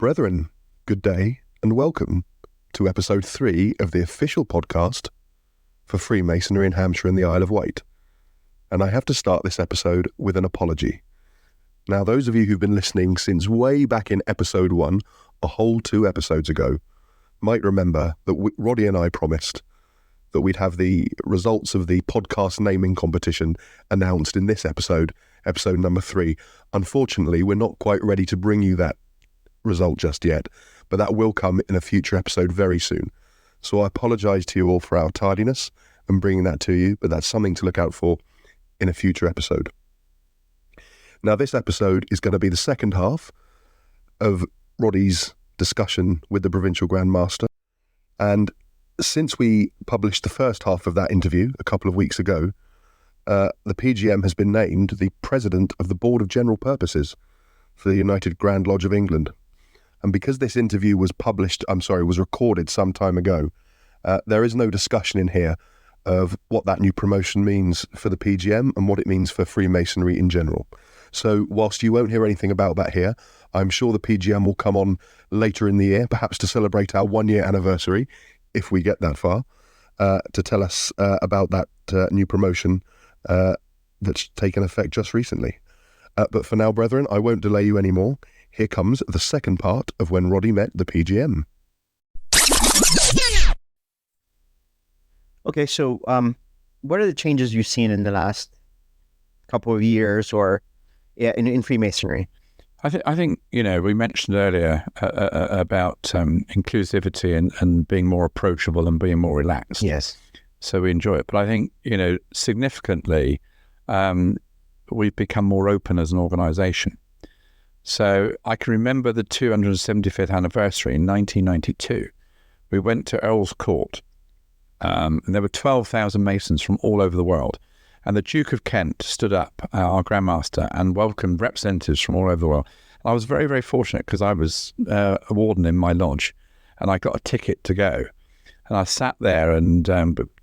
Brethren, good day and welcome to episode 3 of the official podcast for Freemasonry in Hampshire and the Isle of Wight. And I have to start this episode with an apology. Now, those of you who've been listening since way back in episode 1, a whole 2 episodes ago, might remember that Roddy and I promised that we'd have the results of the podcast naming competition announced in this episode number 3. Unfortunately, we're not quite ready to bring you that result just yet, but that will come in a future episode very soon. So I apologise to you all for our tardiness and bringing that to you, but that's something to look out for in a future episode. Now, this episode is going to be the second half of Roddy's discussion with the Provincial Grand Master, and since we published the first half of that interview a couple of weeks ago, the PGM has been named the President of the Board of General Purposes for the United Grand Lodge of England. And because this interview was recorded some time ago, there is no discussion in here of what that new promotion means for the PGM and what it means for Freemasonry in general. So whilst you won't hear anything about that here, I'm sure the PGM will come on later in the year, perhaps to celebrate our 1-year anniversary, if we get that far, to tell us about that new promotion that's taken effect just recently. But for now, brethren, I won't delay you anymore. Here comes the second part of when Roddy met the PGM. Okay, so what are the changes you've seen in the last couple of years, or in Freemasonry? I think we mentioned earlier about inclusivity and being more approachable and being more relaxed. Yes. So we enjoy it, but I think significantly we've become more open as an organisation. So I can remember the 275th anniversary in 1992. We went to Earl's Court, and there were 12,000 Masons from all over the world. And the Duke of Kent stood up, our Grand Master, and welcomed representatives from all over the world. I was very, very fortunate because I was a warden in my lodge, and I got a ticket to go. And I sat there and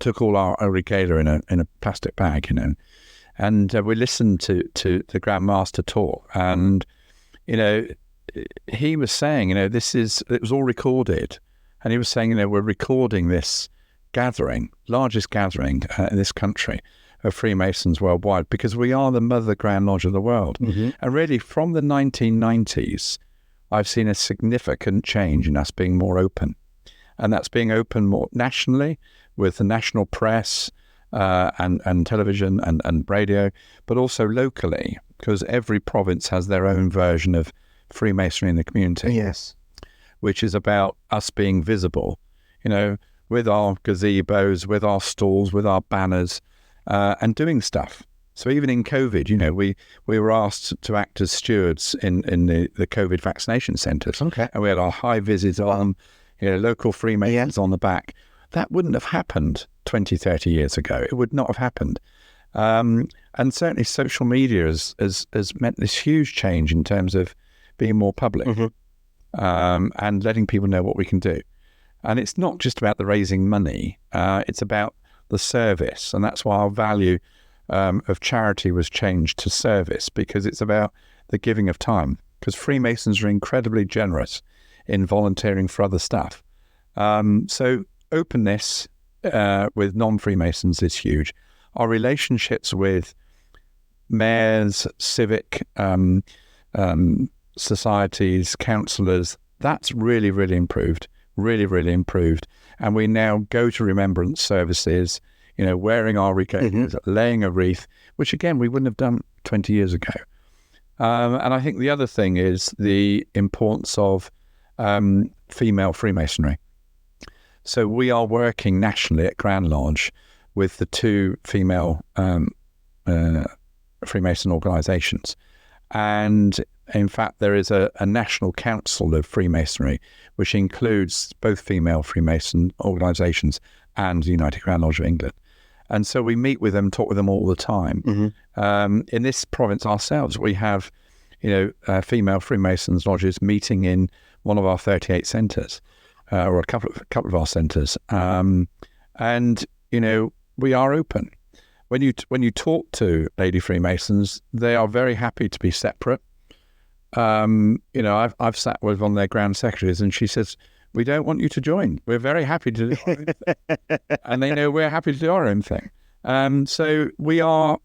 took all our regalia in a plastic bag, and we listened to the Grand Master talk. And he was saying, it was all recorded, and he was saying, we're recording this gathering, largest gathering in this country of Freemasons worldwide, because we are the mother Grand Lodge of the world. Mm-hmm. And really, from the 1990s, I've seen a significant change in us being more open. And that's being open more nationally with the national press and television and radio, but also locally, because every province has their own version of Freemasonry in the community. Yes. Which is about us being visible, with our gazebos, with our stalls, with our banners, and doing stuff. So even in COVID, we were asked to act as stewards in the COVID vaccination centres. Okay. And we had our high visit on, local Freemasons on the back. That wouldn't have happened 20, 30 years ago. It would not have happened. And certainly social media has meant this huge change in terms of being more public, and letting people know what we can do. And it's not just about the raising money. It's about the service. And that's why our value of charity was changed to service, because it's about the giving of time. Because Freemasons are incredibly generous in volunteering for other stuff. So openness with non-Freemasons is huge. Our relationships with mayors, civic societies, councillors, that's really, really improved. Really, really improved. And we now go to remembrance services, wearing our regalias, laying a wreath, which again, we wouldn't have done 20 years ago. And I think the other thing is the importance of female Freemasonry. So we are working nationally at Grand Lodge with the 2 female Freemason organisations. And in fact, there is a national council of Freemasonry, which includes both female Freemason organisations and the United Grand Lodge of England. And so we meet with them, talk with them all the time. Mm-hmm. In this province ourselves, we have, female Freemasons lodges meeting in one of our 38 centres, or a couple of our centres. And we are open. When you talk to Lady Freemasons, they are very happy to be separate. I've sat with one of their ground secretaries, and she says, "We don't want you to join. We're very happy to do our own thing." And they know we're happy to do our own thing. So we are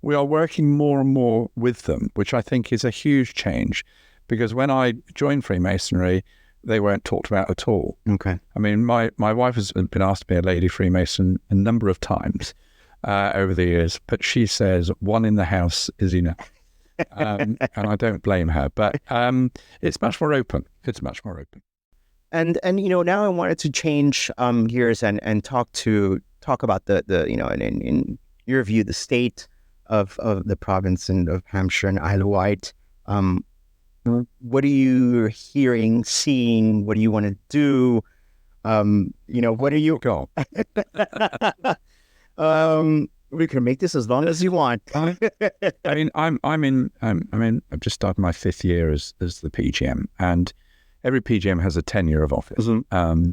working more and more with them, which I think is a huge change, because when I joined Freemasonry, they weren't talked about at all. Okay. I mean, my wife has been asked to be a lady Freemason a number of times over the years, but she says one in the house is enough. And I don't blame her, but it's much more open. It's much more open. And now I wanted to change gears and talk about the in your view, the state of the province and of Hampshire and Isle of Wight. What are you hearing, seeing? What do you want to do? What are you? Go. We can make this as long as you want. I mean, I've just started my 5th year as the PGM, and every PGM has a tenure of office. Mm-hmm.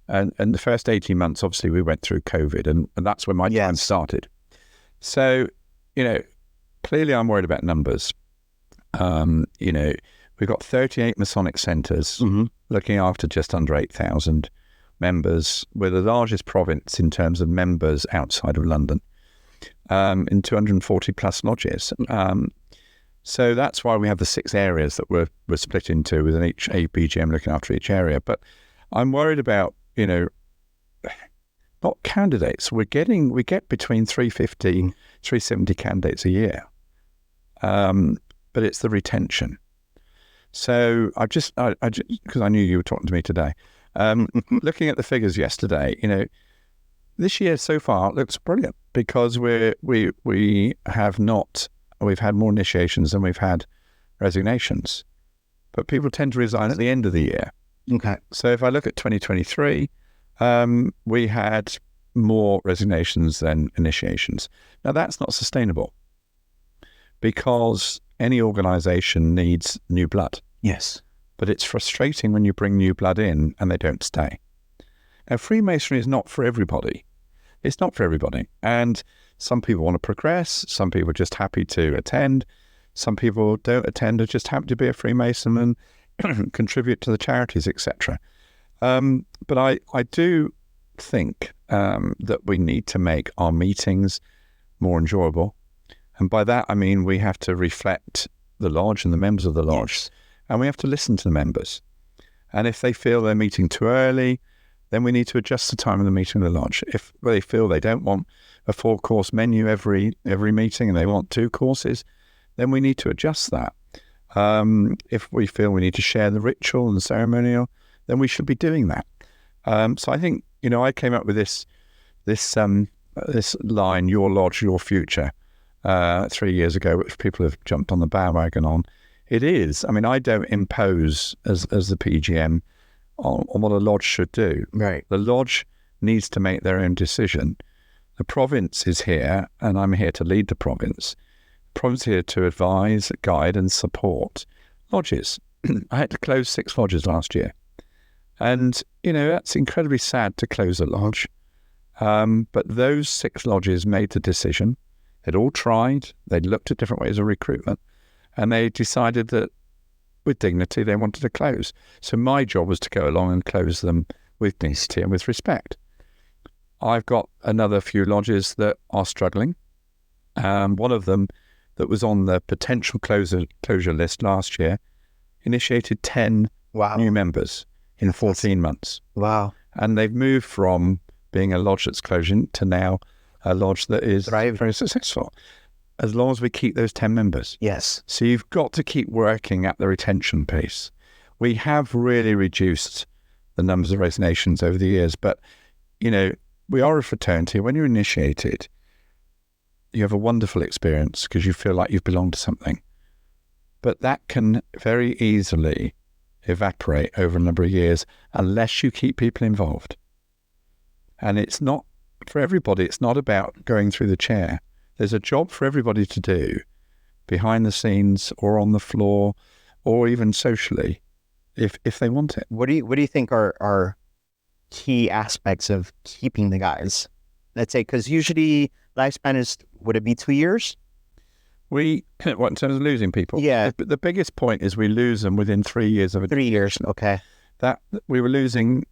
And the first 18 months, obviously, we went through COVID, and that's when my time started. So, clearly I'm worried about numbers. We've got 38 Masonic centres looking after just under 8,000 members. We're the largest province in terms of members outside of London, in 240 plus lodges. So that's why we have the 6 areas that we're split into, with each APGM looking after each area. But I'm worried about, not candidates. We get between 350, 370 candidates a year. But it's the retention. So because I knew you were talking to me today, looking at the figures yesterday, this year so far looks brilliant, because we've had more initiations than we've had resignations, but people tend to resign at the end of the year. Okay. So if I look at 2023, we had more resignations than initiations. Now that's not sustainable, because any organisation needs new blood. Yes. But it's frustrating when you bring new blood in and they don't stay. Now, Freemasonry is not for everybody. It's not for everybody. And some people want to progress. Some people are just happy to attend. Some people don't attend, are just happy to be a Freemason and contribute to the charities, etc. But I do think that we need to make our meetings more enjoyable. And by that, I mean we have to reflect the lodge and the members of the lodge, and we have to listen to the members. And if they feel they're meeting too early, then we need to adjust the time of the meeting of the lodge. If they feel they don't want a 4-course menu every meeting and they want 2 courses, then we need to adjust that. If we feel we need to share the ritual and the ceremonial, then we should be doing that. So I think, I came up with this line, "Your lodge, your future," 3 years ago, which people have jumped on the bandwagon on. It is. I mean, I don't impose as the PGM on what a lodge should do. Right. The lodge needs to make their own decision. The province is here, and I'm here to lead the province. The province is here to advise, guide, and support lodges. I had to close 6 lodges last year. And, that's incredibly sad to close a lodge. But those 6 lodges made the decision. They'd all tried. They'd looked at different ways of recruitment. And they decided that with dignity, they wanted to close. So my job was to go along and close them with dignity and with respect. I've got another few lodges that are struggling. One of them that was on the potential closure list last year initiated 10 new members in 14 months. Wow. And they've moved from being a lodge that's closing to now a lodge that is very successful, as long as we keep those 10 members. Yes. So you've got to keep working at the retention piece. We have really reduced the numbers of resignations over the years, but, we are a fraternity. When you're initiated, you have a wonderful experience because you feel like you've belonged to something. But that can very easily evaporate over a number of years unless you keep people involved. And it's not, for everybody, it's not about going through the chair. There's a job for everybody to do behind the scenes or on the floor or even socially if they want it. What do you think are key aspects of keeping the guys? Let's say, because usually lifespan is, would it be 2 years? What, in terms of losing people? Yeah. The biggest point is we lose them within 3 years of 3 years. Okay. that. We were losing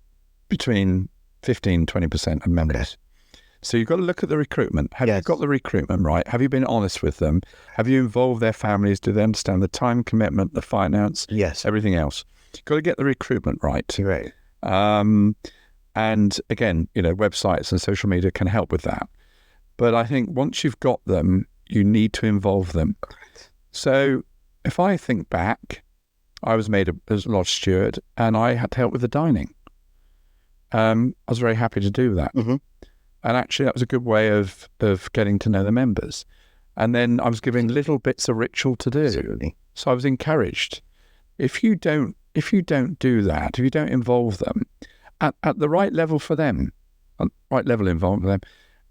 between 15-20% of members. Okay. So you've got to look at the recruitment. Have you Yes. got the recruitment right? Have you been honest with them? Have you involved their families? Do they understand the time commitment, the finance, Yes. everything else? You've got to get the recruitment right. Right. And again, websites and social media can help with that. But I think once you've got them, you need to involve them. Correct. So if I think back, I was made as lodge steward and I had to help with the dining. I was very happy to do that. Mm-hmm. And actually that was a good way of getting to know the members. And then I was given little bits of ritual to do. Absolutely. So I was encouraged. If you don't do that, if you don't involve them at the right level for them, right level involvement for them,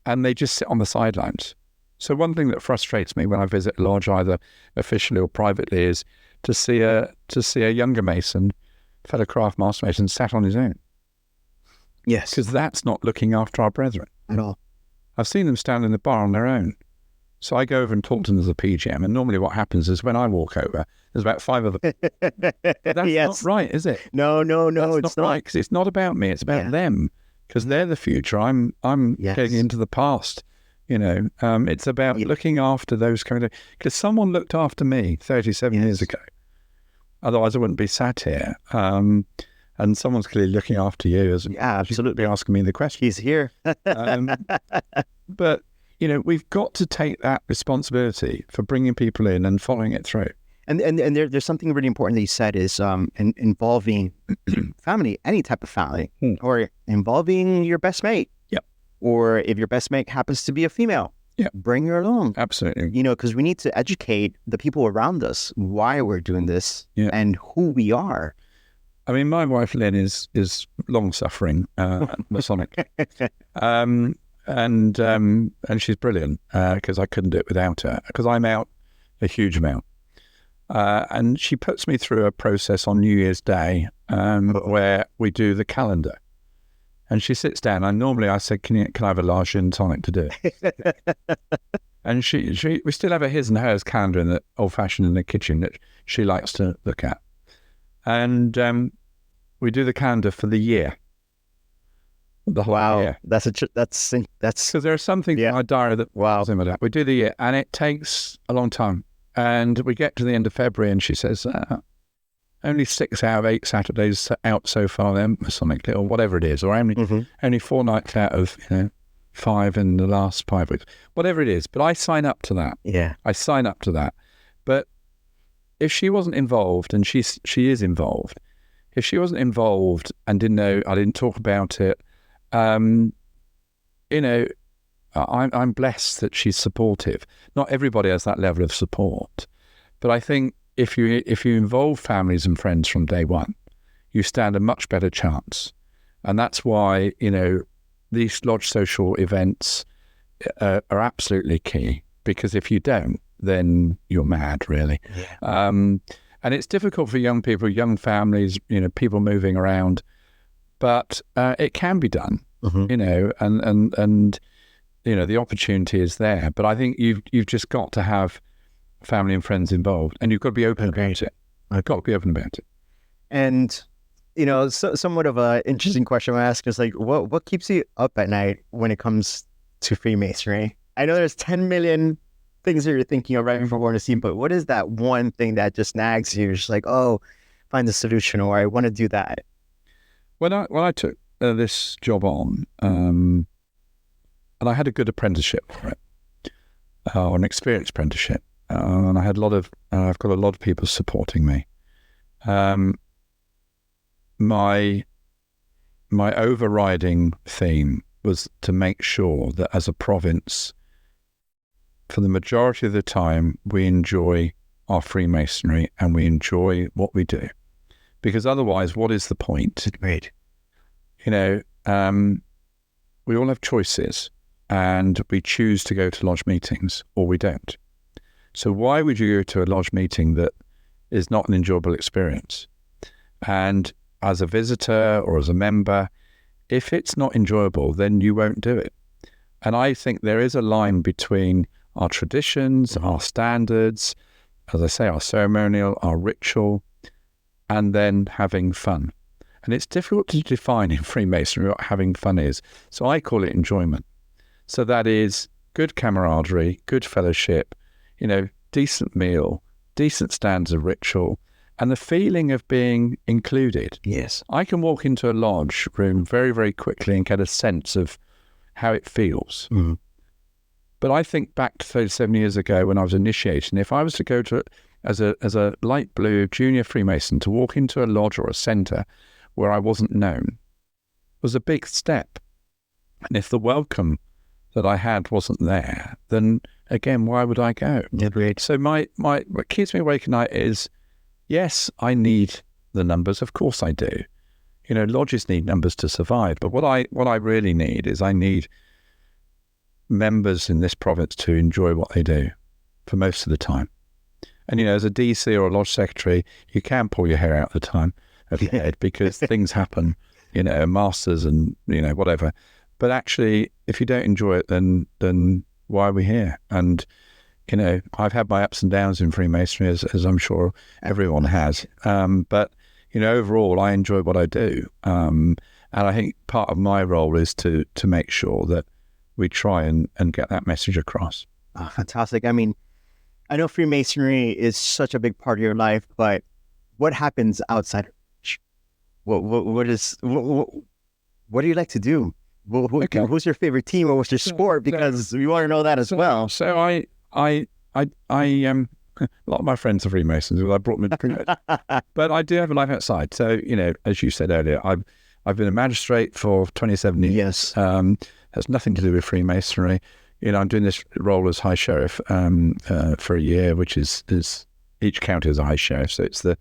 and they just sit on the sidelines. So one thing that frustrates me when I visit a lodge, either officially or privately, is to see a younger mason, fellow craft master mason, sat on his own. Yes. Because that's not looking after our brethren. At all. I've seen them stand in the bar on their own. So I go over and talk to them as a PGM, and normally what happens is when I walk over, there's about 5 of them. That's Yes. not right, is it? No, That's it's not not. right, because it's not about me, it's about Yeah. them, because they're the future. I'm Yes. getting into the past. It's about Yeah. looking after those kind of, because someone looked after me 37 years Yes. ago. Otherwise, I wouldn't be sat here. And someone's clearly looking after you, as Yeah, absolutely. be asking me the question. He's here. But we've got to take that responsibility for bringing people in and following it through. And there's something really important that you said is involving family, any type of family, or involving your best mate. Yep. Or if your best mate happens to be a female, Yep. bring her along. Absolutely. Because we need to educate the people around us why we're doing this and who we are. I mean, my wife Lynn is long-suffering Masonic, and she's brilliant because I couldn't do it without her, because I'm out a huge amount. And she puts me through a process on New Year's Day where we do the calendar. And she sits down, and normally I said, can I have a large gin tonic to do it? And we still have a his and hers calendar in the old-fashioned in the kitchen that she likes to look at. And we do the calendar for the year. The whole year. That's Because there are some things in my diary that we do the year, and it takes a long time. And we get to the end of February, and she says, only 6 out of 8 Saturdays out so far, then Masonically, or whatever it is, or only 4 nights out of 5 in the last 5 weeks, whatever it is. But I sign up to that. Yeah, I sign up to that. But if she wasn't involved, and she is involved, if she wasn't involved and didn't know, I didn't talk about it, I'm blessed that she's supportive. Not everybody has that level of support, but I think if you involve families and friends from day one, you stand a much better chance. And that's why these lodge social events are absolutely key, because if you don't, then you're mad, really. Yeah. And it's difficult for young people, young families, people moving around, but it can be done, and the opportunity is there. But I think you've just got to have family and friends involved, and you've got to be open about it. I've got to be open about it. And somewhat of an interesting question I ask is like, what keeps you up at night when it comes to Freemasonry? I know there's 10 million things that you're thinking of right before going to sleep, but what is that one thing that just nags you? You're just like, oh, find a solution, or I want to do that. When I took this job on, and I had a good apprenticeship for it, or an experienced apprenticeship, and I had I've got a lot of people supporting me. My overriding theme was to make sure that as a province, for the majority of the time, we enjoy our Freemasonry and we enjoy what we do. Because otherwise, what is the point? Right. We all have choices, and we choose to go to lodge meetings or we don't. So why would you go to a lodge meeting that is not an enjoyable experience? And as a visitor or as a member, if it's not enjoyable, then you won't do it. And I think there is a line between our traditions, our standards, as I say, our ceremonial, our ritual, and then having fun. And it's difficult to define in Freemasonry what having fun is. So I call it enjoyment. So that is good camaraderie, good fellowship, decent meal, decent standards of ritual, and the feeling of being included. Yes. I can walk into a lodge room very, very quickly and get a sense of how it feels. Mm-hmm. But I think back to 37 years ago when I was initiating, if I was to go to, as a light blue junior Freemason, to walk into a lodge or a centre where I wasn't known, was a big step. And if the welcome that I had wasn't there, then again, why would I go? Agreed. So what keeps me awake at night is, yes, I need the numbers. Of course I do. Lodges need numbers to survive. But what I really need is I need members in this province to enjoy what they do for most of the time. And, as a DC or a lodge secretary, you can pull your hair out the time of your head because things happen, masters and, whatever. But actually, if you don't enjoy it, then why are we here? And, I've had my ups and downs in Freemasonry, as I'm sure everyone has. But, overall, I enjoy what I do. And I think part of my role is to make sure that we try and get that message across. Oh, fantastic. I mean, I know Freemasonry is such a big part of your life, but what happens outside of church? What do you like to do? Who's your favorite team or what's your sport? Because we want to know that as well. So I a lot of my friends are Freemasons. I brought them into but I do have a life outside. So, as you said earlier, I've been a magistrate for 27 years. Yes. Has nothing to do with Freemasonry. I'm doing this role as High Sheriff for a year, which is each county is a High Sheriff. So it's the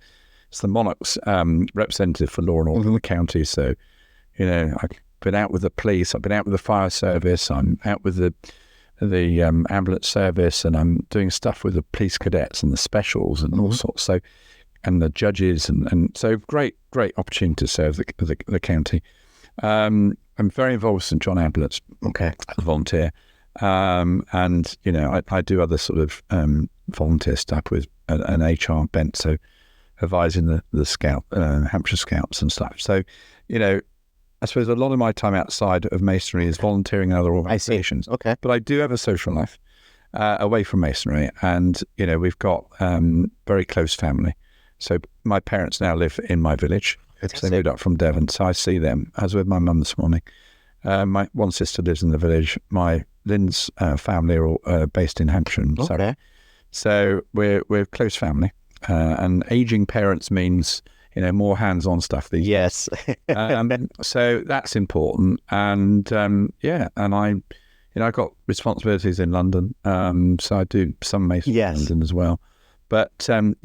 monarch's representative for law and order in the county. So, I've been out with the police, I've been out with the fire service, I'm out with the ambulance service, and I'm doing stuff with the police cadets and the specials and all sorts. So, and the judges, and so great opportunity to serve the county. I'm very involved with St John Ambulance. Okay. As a volunteer. And, I do other sort of volunteer stuff with an HR bent, so advising the Scout, Hampshire Scouts and stuff. So, I suppose a lot of my time outside of Masonry is volunteering in other organisations. Okay. But I do have a social life away from Masonry, and, we've got very close family. So my parents now live in my village. So they moved up from Devon, so I see them. I was with my mum this morning. My one sister lives in the village. Lynn's family are all based in Hampshire and Surrey. Okay. So we're close family. And aging parents means, more hands-on stuff these Yes. days. So that's important. And and I've got responsibilities in London. So I do some Masonry in London as well. But I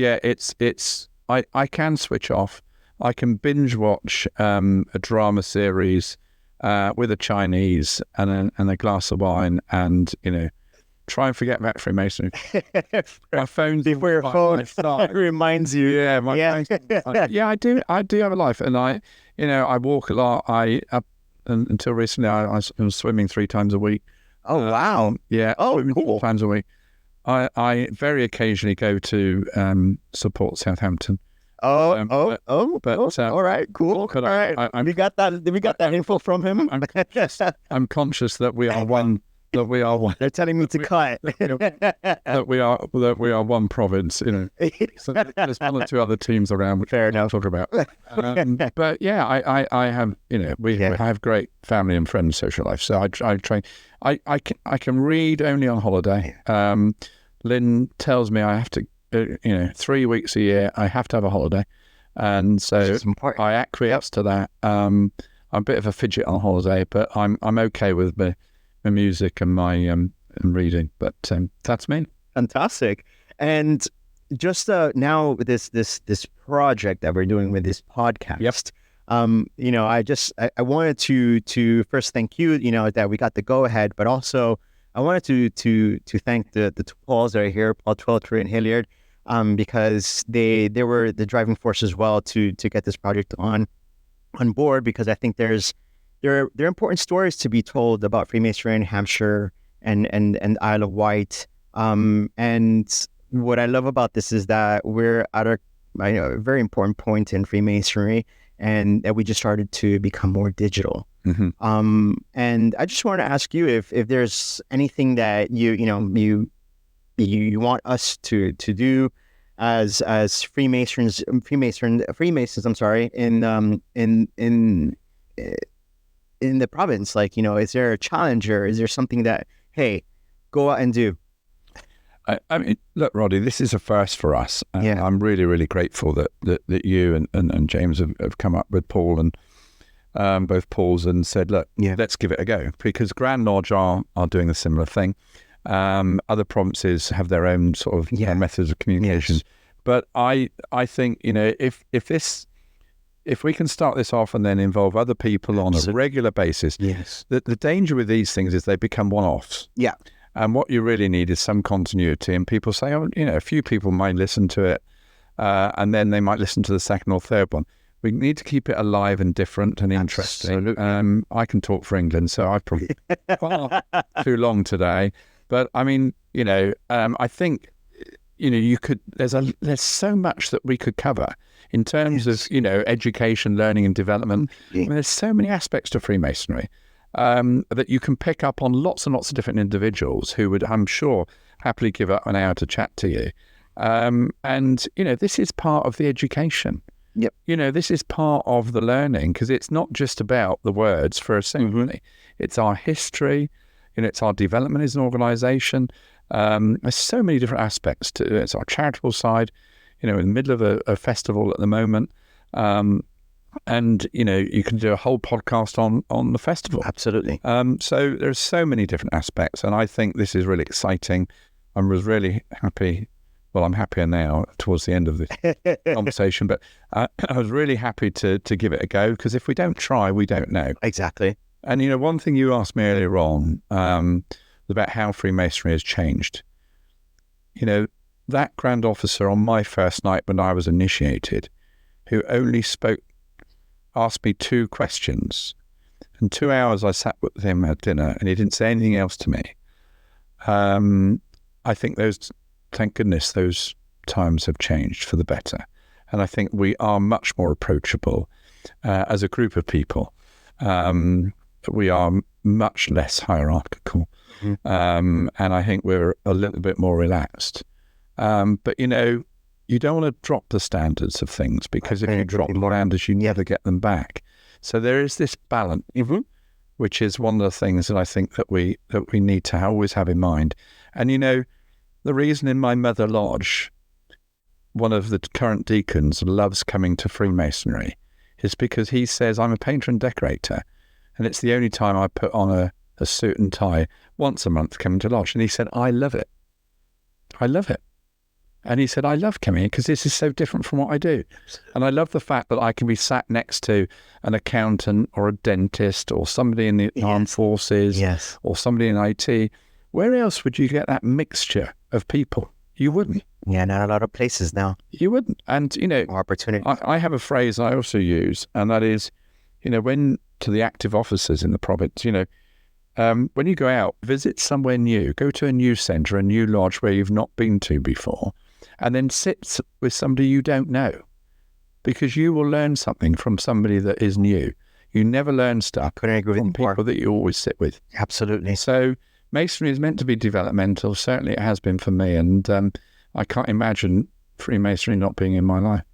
can switch off. I can binge watch a drama series with a Chinese and a glass of wine, and try and forget about Freemasonry. My phone's before your phone reminds you. Yeah, I do have a life, and I walk a lot. Until recently, I was swimming 3 times a week. Oh wow! Yeah. Oh, cool. 3 times a week. I very occasionally go to support Southampton. All right, cool. But all right, we got that info from him. I'm conscious that we are one. That we are one. They're telling me to cut. that we are one province. So there's 1 or 2 other teams around. Which Fair enough. Talk about. But yeah, I have. We have great family and friends social life. So I train. I can read only on holiday. Lynn tells me I have to. 3 weeks a year, I have to have a holiday, and so I acquiesce to that. I'm a bit of a fidget on holiday, but I'm okay with my music and my and reading. But that's me. Fantastic. And just now with this project that we're doing with this podcast. Yep. I wanted to first thank you. That we got the go ahead, but also I wanted to thank the 2 Pauls that are here, Paul Twilter and Hilliard. Because they were the driving force as well to get this project on board, because I think there are important stories to be told about Freemasonry in Hampshire and Isle of Wight, And what I love about this is that we're at a very important point in Freemasonry, and that we just started to become more digital. And I just want to ask you if there's anything that you want us to do as Freemasons. I'm sorry, in the province. Like, is there a challenge, or is there something that, hey, go out and do? I mean, look, Roddy, this is a first for us. Yeah. I'm really, really grateful that you and James have come up with Paul and both Pauls and said, look, let's give it a go, because Grand Lodge are doing a similar thing. Other provinces have their own sort of methods of communication. Yes. But I think, if we can start this off and then involve other people on a regular basis, the danger with these things is they become one-offs. Yeah. And what you really need is some continuity. And people say, a few people might listen to it, and then they might listen to the second or third one. We need to keep it alive and different and interesting. Absolutely. I can talk for England, so I've probably far too long today. But I mean, I think, you could. There's so much that we could cover in terms of education, learning, and development. I mean, there's so many aspects to Freemasonry. That you can pick up on lots and lots of different individuals who would, I'm sure, happily give up an hour to chat to you. And, this is part of the education. Yep. This is part of the learning, because it's not just about the words for a ceremony. It's our history, it's our development as an organisation. There's so many different aspects to it. It's our charitable side, in the middle of a festival at the moment. And, you can do a whole podcast on the festival. Absolutely. So there's so many different aspects, and I think this is really exciting. I was really happy. Well, I'm happier now towards the end of this conversation, but I was really happy to give it a go, because if we don't try, we don't know. Exactly. And, one thing you asked me earlier on about how Freemasonry has changed. That Grand Officer on my first night when I was initiated, who only asked me 2 questions, and 2 hours I sat with him at dinner, and he didn't say anything else to me. I think thank goodness those times have changed for the better. And I think we are much more approachable as a group of people. We are much less hierarchical. And I think we're a little bit more relaxed. But, you don't want to drop the standards of things, because if you drop the standards, you never get them back. So there is this balance, which is one of the things that I think that we need to always have in mind. And, the reason in my mother lodge, one of the current deacons loves coming to Freemasonry is because he says, I'm a painter and decorator, and it's the only time I put on a suit and tie once a month coming to lodge. And he said, I love it. I love it. And he said, I love coming here because this is so different from what I do. And I love the fact that I can be sat next to an accountant or a dentist or somebody in the armed forces or somebody in IT. Where else would you get that mixture of people? You wouldn't. Yeah, not a lot of places now. You wouldn't. And, more opportunity. I have a phrase I also use, and that is, when to the active officers in the province, when you go out, visit somewhere new, go to a new centre, a new lodge where you've not been to before, and then sit with somebody you don't know, because you will learn something from somebody that is new. You never learn stuff from people that you always sit with. Absolutely. So Masonry is meant to be developmental. Certainly it has been for me, and I can't imagine Freemasonry not being in my life.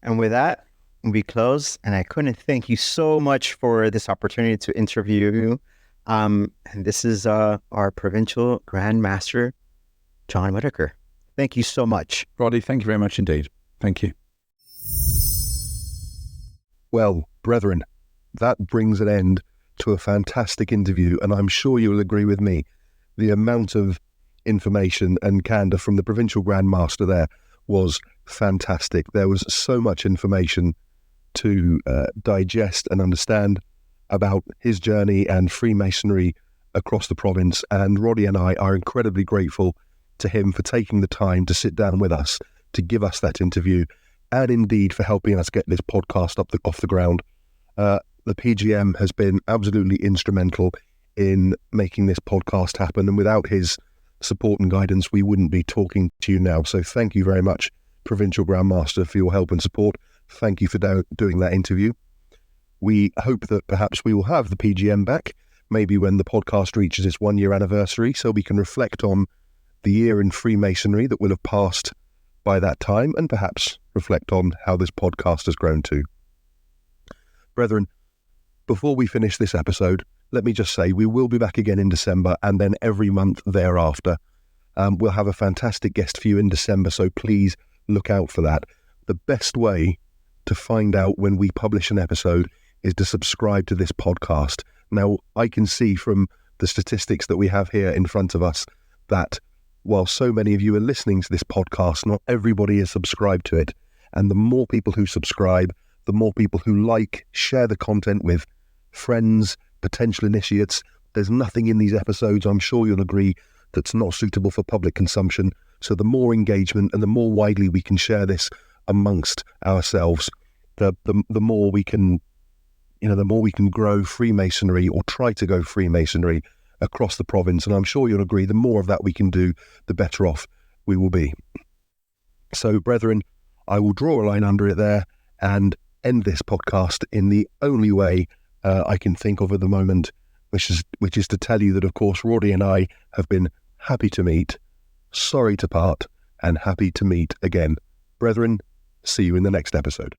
And with that, we close, and I couldn't thank you so much for this opportunity to interview you. And this is our Provincial Grand Master, John Whitaker. Thank you so much. Roddy, thank you very much indeed. Thank you. Well, brethren, that brings an end to a fantastic interview, and I'm sure you'll agree with me. The amount of information and candour from the Provincial Grand Master there was fantastic. There was so much information to digest and understand about his journey and Freemasonry across the province, and Roddy and I are incredibly grateful to him for taking the time to sit down with us to give us that interview, and indeed for helping us get this podcast off the ground. The PGM has been absolutely instrumental in making this podcast happen, and without his support and guidance, we wouldn't be talking to you now. So thank you very much, Provincial Grand Master, for your help and support. Thank you for doing that interview. We hope that perhaps we will have the PGM back, maybe when the podcast reaches its 1 year anniversary, so we can reflect on the year in Freemasonry that will have passed by that time, and perhaps reflect on how this podcast has grown too. Brethren, before we finish this episode, let me just say we will be back again in December, and then every month thereafter. We'll have a fantastic guest for you in December, so please look out for that. The best way to find out when we publish an episode is to subscribe to this podcast. Now, I can see from the statistics that we have here in front of us that while so many of you are listening to this podcast, not everybody is subscribed to it. And the more people who subscribe, the more people who share the content with friends, potential initiates. There's nothing in these episodes, I'm sure you'll agree, that's not suitable for public consumption. So the more engagement and the more widely we can share this amongst ourselves, the more we can, the more we can grow Freemasonry, or try to go Freemasonry across the province. And I'm sure you'll agree, the more of that we can do, the better off we will be. So, brethren, I will draw a line under it there and end this podcast in the only way I can think of at the moment, which is to tell you that, of course, Rory and I have been happy to meet, sorry to part, and happy to meet again. Brethren, see you in the next episode.